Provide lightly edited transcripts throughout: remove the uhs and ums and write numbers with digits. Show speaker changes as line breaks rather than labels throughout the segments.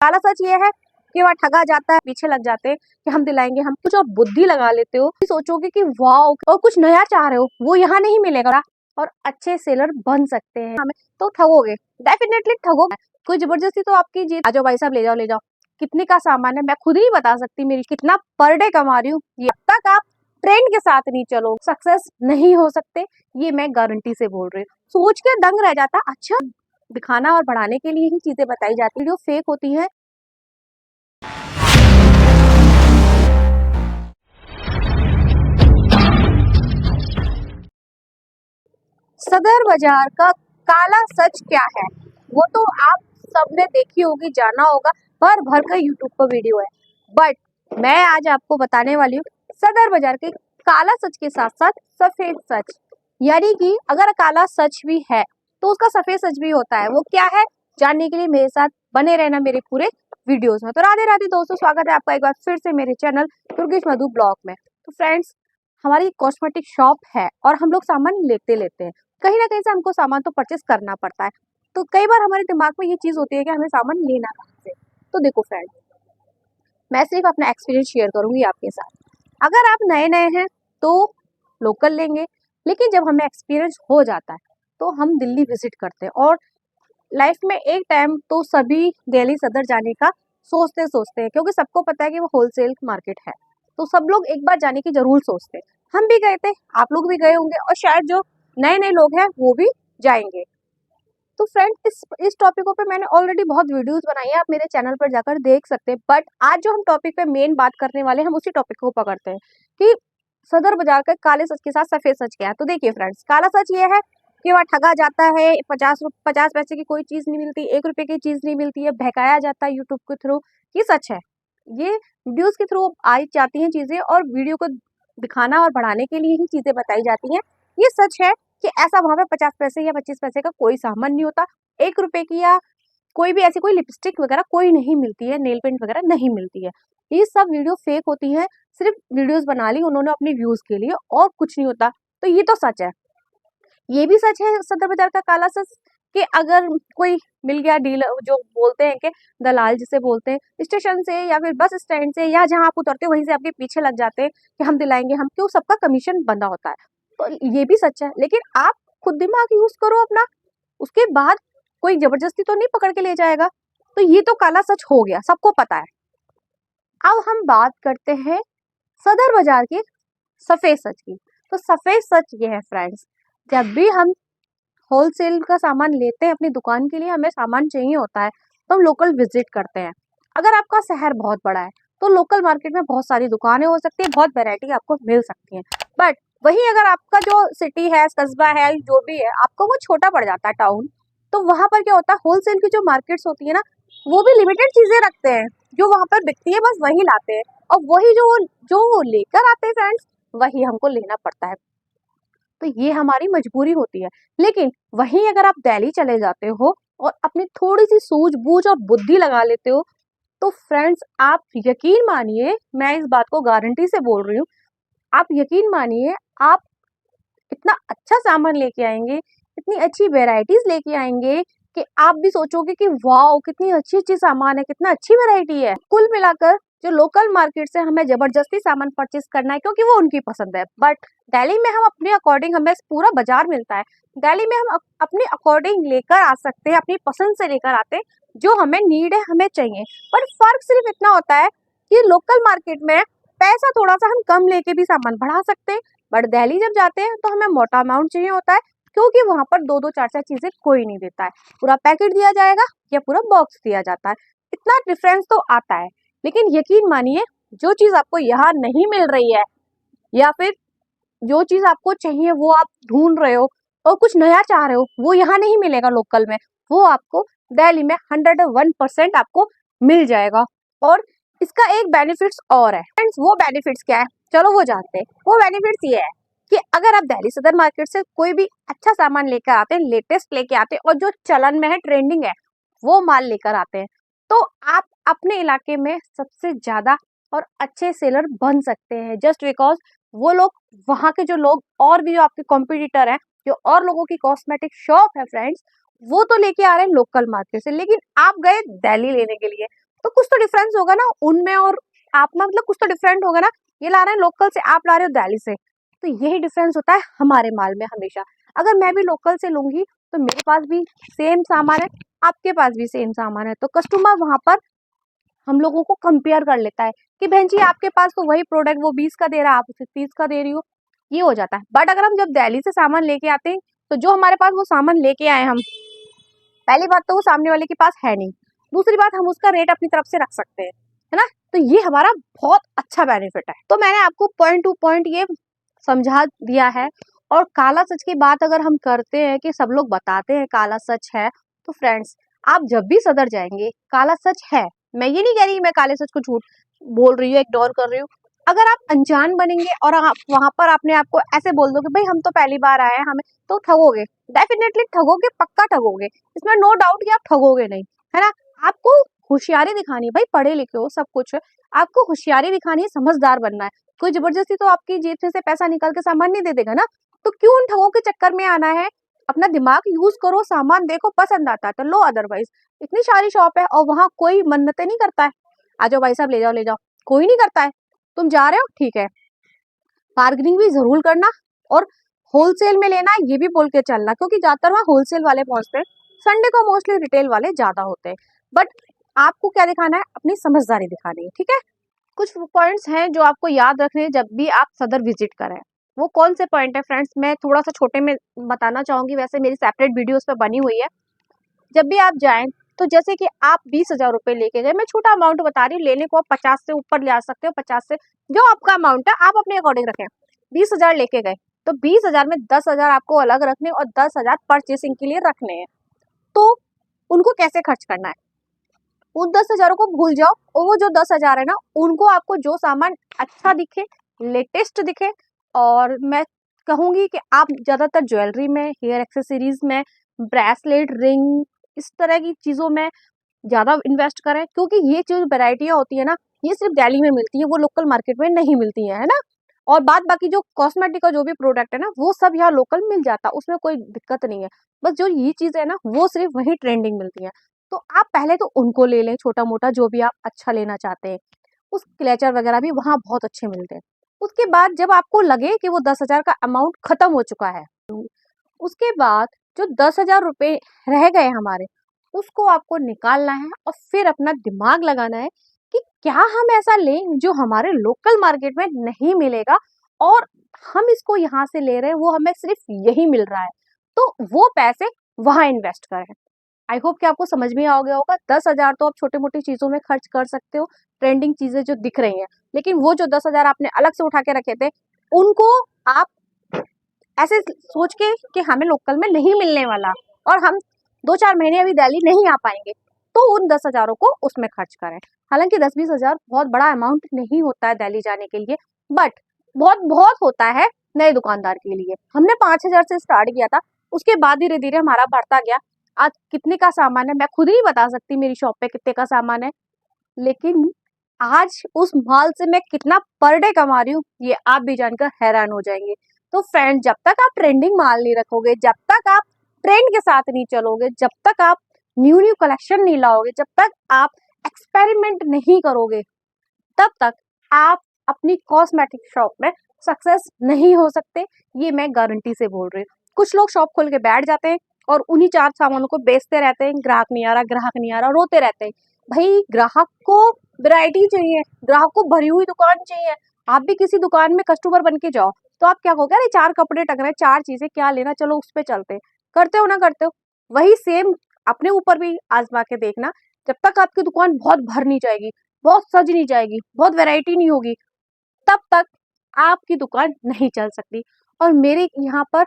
काला सच ये है कि वह ठगा जाता है, पीछे लग जाते हैं कि हम दिलाएंगे, हम कुछ और बुद्धि लगा लेते हो, सोचोगे कि वाओ और कुछ नया चाह रहे हो, वो यहाँ नहीं मिलेगा और अच्छे सेलर बन सकते हैं हमें, तो ठगोगे, डेफिनेटली ठगोगे। कोई जबरदस्ती तो आपकी जीत, आ जाओ भाई साहब ले जाओ ले जाओ, कितने का सामान है मैं खुद ही बता सकती, मेरी कितना पर डे कमा रही हूँ, ये तक आप ट्रेंड के साथ नहीं चलो सक्सेस नहीं हो सकते, ये मैं गारंटी से बोल रही हूँ। सोच के दंग रह जाता, अच्छा दिखाना और बढ़ाने के लिए ही चीजें बताई जाती है जो फेक होती है। सदर बाजार का काला सच क्या है, वो तो आप सबने देखी होगी, जाना होगा, भर भर का यूट्यूब पर वीडियो है, बट मैं आज आपको बताने वाली हूँ सदर बाजार के काला सच के साथ साथ सफेद सच, यानी कि अगर काला सच भी है तो उसका सफेद सच भी होता है, वो क्या है जानने के लिए मेरे साथ बने रहना मेरे पूरे वीडियोस में। तो राधे राधे दोस्तों, स्वागत है आपका एक बार फिर से मेरे चैनल दुर्गेश मधु ब्लॉग में। तो फ्रेंड्स, हमारी कॉस्मेटिक शॉप है और हम लोग सामान लेते लेते हैं, कहीं ना कहीं से हमको सामान तो परचेस करना पड़ता है, तो कई बार हमारे दिमाग में ये चीज होती है कि हमें सामान लेना कहाँ से। तो देखो फ्रेंड्स, मैं सिर्फ अपना एक्सपीरियंस शेयर करूंगी आपके साथ। अगर आप नए नए हैं तो लोकल लेंगे, लेकिन जब हमें एक्सपीरियंस हो जाता है तो हम दिल्ली विजिट करते हैं, और लाइफ में एक टाइम तो सभी दिल्ली सदर जाने का सोचते सोचते हैं, क्योंकि सबको पता है कि वो होलसेल मार्केट है, तो सब लोग एक बार जाने की जरूर सोचते हैं। हम भी गए थे, आप लोग भी गए होंगे, और शायद जो नए नए लोग हैं वो भी जाएंगे। तो फ्रेंड, इस टॉपिकों पे मैंने ऑलरेडी बहुत वीडियोस बनाई है, आप मेरे चैनल पर जाकर देख सकते हैं, बट आज जो हम टॉपिक पे मेन बात करने वाले हैं हम उसी टॉपिक को पकड़ते हैं कि सदर बाजार का काले सच के साथ सफेद सच क्या है। तो देखिए फ्रेंड्स, काला सच ये है कि वह ठगा जाता है, 50 पैसे की कोई चीज नहीं मिलती, 1 रुपए की चीज नहीं मिलती है, बहकाया जाता है यूट्यूब के थ्रू, ये सच है। ये वीडियोस के थ्रू आई जाती हैं चीजें, और वीडियो को दिखाना और बढ़ाने के लिए ही चीजें बताई जाती हैं, ये सच है कि ऐसा वहां पे 50 पैसे या 25 पैसे का कोई सामान नहीं होता, 1 रुपए की या कोई भी ऐसी कोई लिपस्टिक वगैरह कोई नहीं मिलती है, नेल पेंट वगैरह नहीं मिलती है, ये सब वीडियो फेक होती है, सिर्फ वीडियोस बना ली उन्होंने अपने व्यूज के लिए और कुछ नहीं होता। तो ये तो सच है। ये भी सच है सदर बाजार का काला सच कि अगर कोई मिल गया डीलर, जो बोलते हैं कि दलाल जिसे बोलते हैं, स्टेशन से या फिर बस स्टैंड से या जहां आप उतरते हो वहीं से आपके पीछे लग जाते हैं कि हम दिलाएंगे, हम क्यों, सबका कमीशन बंधा होता है। तो ये भी सच है, लेकिन आप खुद दिमाग यूज करो अपना, उसके बाद कोई जबरदस्ती तो नहीं पकड़ के ले जाएगा। तो ये तो काला सच हो गया, सबको पता है। अब हम बात करते हैं सदर बाजार के सफेद सच की। तो सफेद सच ये है फ्रेंड्स, जब भी हम होलसेल का सामान लेते हैं अपनी दुकान के लिए, हमें सामान चाहिए होता है तो हम लोकल विजिट करते हैं। अगर आपका शहर बहुत बड़ा है तो लोकल मार्केट में बहुत सारी दुकानें हो सकती है, बहुत वैरायटी आपको मिल सकती है, बट वही अगर आपका जो सिटी है, कस्बा है, जो भी है, आपको वो छोटा पड़ जाता है टाउन, तो वहां पर क्या होता है, होलसेल की जो मार्केट्स होती है ना, वो भी लिमिटेड चीजें रखते हैं, जो वहां पर बिकती है बस वही लाते हैं, और वही जो वो लेकर आते हैं फ्रेंड्स, वही हमको लेना पड़ता है। तो ये हमारी मजबूरी होती है। लेकिन वहीं अगर आप दिल्ली चले जाते हो और अपनी थोड़ी सी सूझबूझ और बुद्धि लगा लेते हो, तो फ्रेंड्स आप यकीन मानिए, मैं इस बात को गारंटी से बोल रही हूँ, आप यकीन मानिए, आप इतना अच्छा सामान लेके आएंगे, इतनी अच्छी वेराइटीज लेके आएंगे कि आप भी सोचोगे कि वाओ कितनी अच्छी अच्छी सामान है, कितना अच्छी वैरायटी है। कुल मिलाकर जो लोकल मार्केट से हमें जबरदस्ती सामान परचेस करना है क्योंकि वो उनकी पसंद है, बट दिल्ली में हम अपने अकॉर्डिंग, हमें पूरा बाजार मिलता है, दिल्ली में हम अपने अकॉर्डिंग लेकर आ सकते हैं, अपनी पसंद से लेकर आते हैं, जो हमें नीड है, हमें चाहिए। पर फर्क सिर्फ इतना होता है कि लोकल मार्केट में पैसा थोड़ा सा हम कम लेके भी सामान बढ़ा सकते हैं, बट दिल्ली जब जाते हैं तो हमें मोटा अमाउंट चाहिए होता है, क्योंकि वहां पर दो दो चार चार चीजें कोई नहीं देता है, पूरा पैकेट दिया जाएगा या पूरा बॉक्स दिया जाता है, इतना डिफरेंस तो आता है। लेकिन यकीन मानिए, जो चीज आपको यहाँ नहीं मिल रही है, या फिर जो चीज आपको चाहिए वो आप ढूंढ रहे हो और कुछ नया चाह रहे हो, वो यहाँ नहीं मिलेगा लोकल में, वो आपको दिल्ली में 101% आपको मिल जाएगा। और इसका एक बेनिफिट्स और है फ्रेंड्स, वो बेनिफिट्स क्या है, चलो वो जानते हैं। वो बेनिफिट्स ये है कि अगर आप दिल्ली सदर मार्केट से कोई भी अच्छा सामान लेकर आते हैं, लेटेस्ट लेके आते हैं और जो चलन में है, ट्रेंडिंग है, वो माल लेकर आते हैं, तो आप अपने इलाके में सबसे ज्यादा और अच्छे सेलर बन सकते हैं, जस्ट बिकॉज वो लोग, वहाँ के जो लोग और भी जो आपके कॉम्पिटिटर हैं, जो और लोगों की कॉस्मेटिक शॉप है फ्रेंड्स, वो तो लेके आ रहे हैं लोकल मार्केट से, लेकिन आप गए दिल्ली लेने के लिए, तो कुछ तो डिफरेंस होगा ना उनमें और आप में, मतलब कुछ तो डिफरेंट होगा ना। ये ला रहे हैं लोकल से, आप ला रहे हो दिल्ली से, तो यही डिफरेंस होता है हमारे माल में हमेशा। अगर मैं भी लोकल से लूंगी तो मेरे पास भी सेम सामान है, आपके पास भी सेम सामान है, तो कस्टमर वहां पर हम लोगों को कंपेयर कर लेता है कि बहन जी आपके पास तो वही प्रोडक्ट वो 20 का दे रहा है, आप उसे 30 का दे रही हो, ये हो जाता है। बट अगर हम जब दिल्ली से सामान लेके आते हैं, तो जो हमारे पास वो सामान लेके आए हम, पहली बात तो वो सामने वाले के पास है नहीं, दूसरी बात हम उसका रेट अपनी तरफ से रख सकते हैं, है ना। तो ये हमारा बहुत अच्छा बेनिफिट है। तो मैंने आपको पॉइंट टू पॉइंट ये समझा दिया है। और काला सच की बात अगर हम करते हैं कि सब लोग बताते हैं काला सच है, तो फ्रेंड्स आप जब भी सदर जाएंगे काला सच है। मैं ये नहीं कह रही मैं काले सच को झूठ बोल रही हूँ, इग्नोर कर रही हूँ। अगर आप अनजान बनेंगे और आप वहां पर अपने आप को ऐसे बोल दोगे भाई हम तो पहली बार आए हैं हमें, तो ठगोगे, डेफिनेटली ठगोगे, पक्का ठगोगे, इसमें नो डाउट कि आप ठगोगे नहीं, है ना। आपको होशियारी दिखानी है, भाई पढ़े लिखे हो सब कुछ है, आपको होशियारी दिखानी है, समझदार बनना है। कोई जबरदस्ती तो आपकी जेब से पैसा निकाल के सामान नहीं दे देगा ना, तो क्यों उन ठगों के चक्कर में आना है। अपना दिमाग यूज करो, सामान देखो, पसंद आता है तो लो, अदरवाइज इतनी सारी शॉप है और वहां कोई मन्नतें नहीं करता है, आ जाओ भाई साहब ले जाओ ले जाओ, कोई नहीं करता है। तुम जा रहे हो ठीक है, बार्गेनिंग भी जरूर करना और होलसेल में लेना ये भी बोल के चलना, क्योंकि ज्यादातर वहाँ होलसेल वाले पहुंचते हैं, संडे को मोस्टली रिटेल वाले ज्यादा होते हैं। बट आपको क्या दिखाना है, अपनी समझदारी दिखानी है, ठीक है। कुछ पॉइंट्स हैं जो आपको याद रखने हैं जब भी आप सदर विजिट करें। वो कौन से पॉइंट है फ्रेंड्स, मैं थोड़ा सा छोटे में बताना चाहूंगी, वैसे मेरी सेपरेट वीडियो उस पर बनी हुई है। जब भी आप जाएं, तो जैसे कि आप 20,000 रुपए लेके गए, मैं छोटा अमाउंट बता रही हूँ, लेने को आप 50 से ऊपर ले आ सकते हो, 50 से जो आपका अमाउंट है आप अपने अकॉर्डिंग रखें। 20,000 लेके गए तो 20,000 में 10,000 आपको अलग रखने और 10,000 परचेसिंग के लिए रखने हैं। तो उनको कैसे खर्च करना है, उन 10,000 को भूल जाओ, और वो जो 10,000 है ना, उनको आपको जो सामान अच्छा दिखे, लेटेस्ट दिखे, और मैं कहूंगी कि आप ज्यादातर ज्वेलरी में, हेयर एक्सेसरीज में, ब्रेसलेट, रिंग, इस तरह की चीजों में ज्यादा इन्वेस्ट करें, क्योंकि ये जो वेराइटियां होती है ना, ये सिर्फ दिल्ली में मिलती है, वो लोकल मार्केट में नहीं मिलती है ना। और बात बाकी जो कॉस्मेटिक का जो भी प्रोडक्ट है ना, वो सब यहाँ लोकल मिल जाता है, उसमें कोई दिक्कत नहीं है। बस जो ये चीज है ना, वो सिर्फ वही ट्रेंडिंग मिलती है। तो आप पहले तो उनको ले लें, छोटा मोटा जो भी आप अच्छा लेना चाहते हैं, उस क्लेचर वगैरह भी वहाँ बहुत अच्छे मिलते हैं। उसके बाद जब आपको लगे कि वो 10,000 का अमाउंट खत्म हो चुका है, उसके बाद जो 10,000 रुपए रह गए हमारे, उसको आपको निकालना है और फिर अपना दिमाग लगाना है कि क्या हम ऐसा लें जो हमारे लोकल मार्केट में नहीं मिलेगा, और हम इसको यहाँ से ले रहे हैं, वो हमें सिर्फ यही मिल रहा है, तो वो पैसे वहां इन्वेस्ट करें। आई होप कि आपको समझ में आ गया होगा। 10,000 तो आप छोटी मोटी चीजों में खर्च कर सकते हो, ट्रेंडिंग चीजें जो दिख रही हैं, लेकिन वो जो 10,000 आपने अलग से उठा के रखे थे, उनको आप ऐसे सोच के कि हमें लोकल में नहीं मिलने वाला और हम 2-4 महीने अभी दिल्ली नहीं आ पाएंगे, तो उन 10,000 को उसमें खर्च करें। हालांकि 10-20 हजार बहुत बड़ा अमाउंट नहीं होता है दिल्ली जाने के लिए, बट बहुत बहुत होता है नए दुकानदार के लिए। हमने 5,000 से स्टार्ट किया था, उसके बाद धीरे धीरे हमारा बढ़ता गया। आज कितने का सामान है मैं खुद नहीं बता सकती, मेरी शॉप पे कितने का सामान है, लेकिन आज उस माल से मैं कितना पर डे कमा रही हूँ, ये आप भी जानकर हैरान हो जाएंगे। तो फ्रेंड, जब तक आप ट्रेंडिंग माल नहीं रखोगे, जब तक आप ट्रेंड के साथ नहीं चलोगे, जब तक आप न्यू न्यू कलेक्शन नहीं लाओगे, जब तक आप एक्सपेरिमेंट नहीं करोगे, तब तक आप अपनी कॉस्मेटिक शॉप में सक्सेस नहीं हो सकते। ये मैं गारंटी से बोल रही हूँ। कुछ लोग शॉप खोल के बैठ जाते हैं और उन्हीं 4 सामानों को बेचते रहते हैं, ग्राहक नहीं आ रहा, ग्राहक नहीं आ रहा, रोते रहते हैं। भाई ग्राहक को वैरायटी चाहिए, ग्राहक को भरी हुई दुकान चाहिए। आप भी किसी दुकान में कस्टमर बन के जाओ, तो आप क्या कहोगे, अरे 4 कपड़े टंग रहे हैं, 4 चीजें क्या लेना, चलो उस पे चलते हैं। करते हो ना करते हो, वही सेम अपने ऊपर भी आजमा के देखना। जब तक आपकी दुकान बहुत भर नहीं जाएगी, बहुत सज नहीं जाएगी, बहुत वैरायटी नहीं होगी, तब तक आपकी दुकान नहीं चल सकती। और मेरे यहाँ पर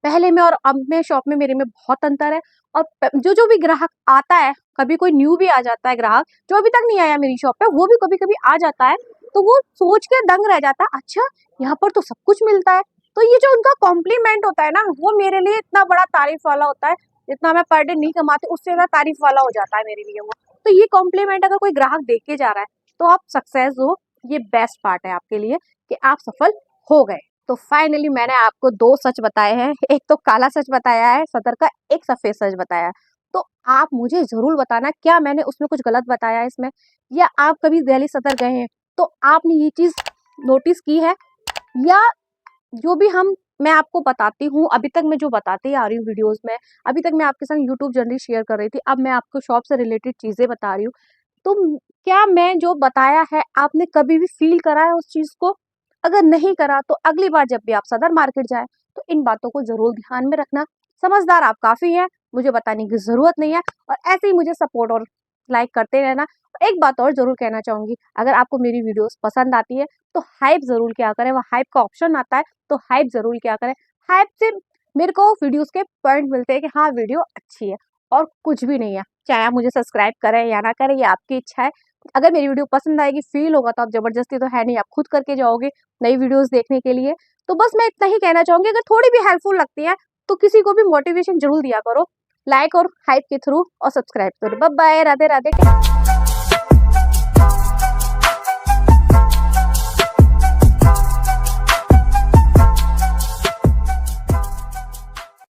पहले में और अब में शॉप में मेरे में बहुत अंतर है। और जो जो भी ग्राहक आता है, कभी कोई न्यू भी आ जाता है ग्राहक जो अभी तक नहीं आया मेरी शॉप पे, वो भी कभी कभी आ जाता है, तो वो सोच के दंग रह जाता है, अच्छा यहाँ पर तो सब कुछ मिलता है। तो ये जो उनका कॉम्प्लीमेंट होता है ना, वो मेरे लिए इतना बड़ा तारीफ वाला होता है, जितना मैं पर डे नहीं कमाती उससे ज्यादा तारीफ वाला हो जाता है मेरे लिए वो। तो ये कॉम्प्लीमेंट अगर कोई ग्राहक देख के जा रहा है, तो आप सक्सेस हो, ये बेस्ट पार्ट है आपके लिए कि आप सफल हो गए। तो फाइनली मैंने आपको 2 सच बताए हैं, एक तो काला सच बताया है सदर का, एक सफेद सच बताया है। तो आप मुझे ज़रूर बताना क्या मैंने उसमें कुछ गलत बताया है इसमें, या आप कभी दिल्ली सदर गए हैं तो आपने ये चीज़ नोटिस की है, या जो भी मैं आपको बताती हूँ, अभी तक मैं जो बताती आ रही हूँ वीडियोज़ में, अभी तक मैं आपके संग यूट्यूब जर्नी शेयर कर रही थी, अब मैं आपको शॉप से रिलेटेड चीज़ें बता रही हूँ। तो क्या मैं जो बताया है आपने कभी भी फ़ील करा है उस चीज़ को? अगर नहीं करा तो अगली बार जब भी आप सदर मार्केट जाएँ, तो इन बातों को ज़रूर ध्यान में रखना। समझदार आप काफ़ी हैं, मुझे बताने की ज़रूरत नहीं है, और ऐसे ही मुझे सपोर्ट और लाइक करते रहना। एक बात और ज़रूर कहना चाहूँगी, अगर आपको मेरी वीडियोज़ पसंद आती है, तो हाइप ज़रूर किया करें, वहाँ हाइप का ऑप्शन आता है, तो हाइप ज़रूर किया करें। हाइप से मेरे को वीडियोज़ के पॉइंट मिलते हैं कि हाँ, वीडियो अच्छी है, और कुछ भी नहीं है। चाहे आप मुझे सब्सक्राइब करें या ना करें, ये आपकी इच्छा है। अगर मेरी वीडियो पसंद आएगी, फ़ील होगा, तो आप ज़बरदस्ती तो है नहीं, आप खुद करके जाओगे नई वीडियोज़ देखने के लिए। तो बस मैं इतना ही कहना चाहूँगी, अगर थोड़ी भी हेल्पफुल लगती है, तो किसी को भी मोटिवेशन ज़रूर दिया करो, लाइक और हाइप के थ्रू, और सब्सक्राइब करो। Bye bye, Radhe Radhe.